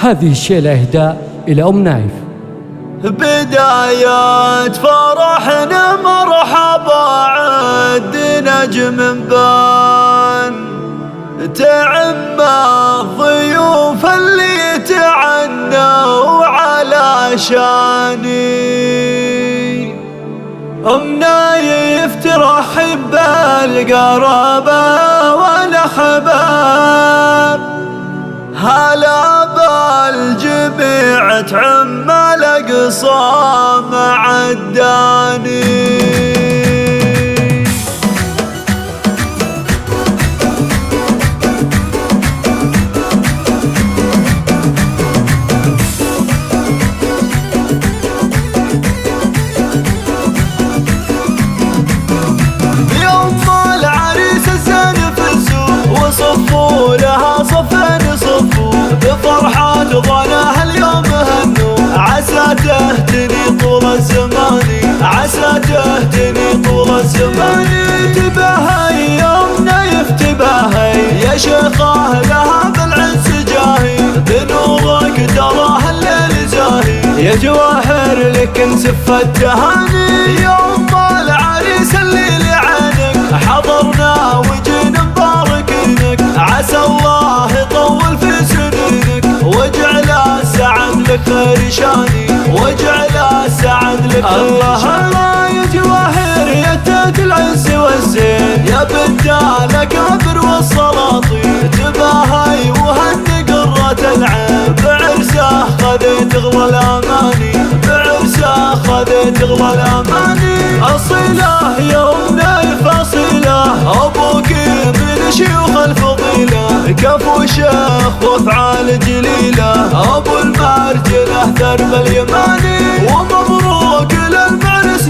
هذه الشيلة إهداء إلى أم نايف. بداية فرحنا مرحبا عد نجم بان، تعم الضيوف اللي تعنوا على شاني. أم نايف ترحب بالقرابة والأحباب، هلا بالجميع تعم الأقصى مع الداني. وصفوا لها صفين صفوا بفرحة ظناها اليوم هنوا، عسى تهتني طول الزمان، عسى تهتني طول الزمان. تباهي يا أم نايف تباهي يا شيخة لها بالعز جاهي، بنورك تراه الليل زاهي، يا جواهر لك نسف التهاني. يا أم العريس اللي لعينك حضرنا وجينا مبارك لك، عسى الله يطول في سنينك واجعل السعد لك خير شاني، واجعل السعد لك خير شاني. الله يا جواهر يا تاج العز والزين، يا بنت الاكابر والسلاطين، تباهي وهني قرة العين، بعرسه خذيت غلى الاماني، بعرسه خذيت غلى الاماني. اصيله يا ام نايف اصيله، ابوك من شيوخ الفضيله، كفو شيخ وافعال جليله، ابو المرجله درب اليماني. ومبروك للمعرس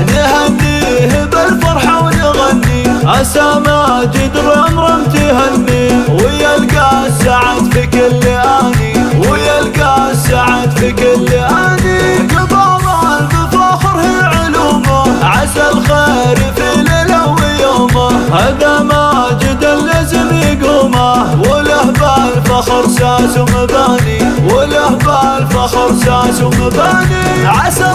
نهنيه بالفرحه ونغني، عسى ماجد رمرم تهني، ويلقى السعد في كل اني، ويلقى السعد في كل اني. قبال بفخر هي علومه، عسى الخير في ليله ويومه، هذا ماجد اللزم يقومه، وله بالفخر ساس ومباني، وله بالفخر ساس ومباني. عسى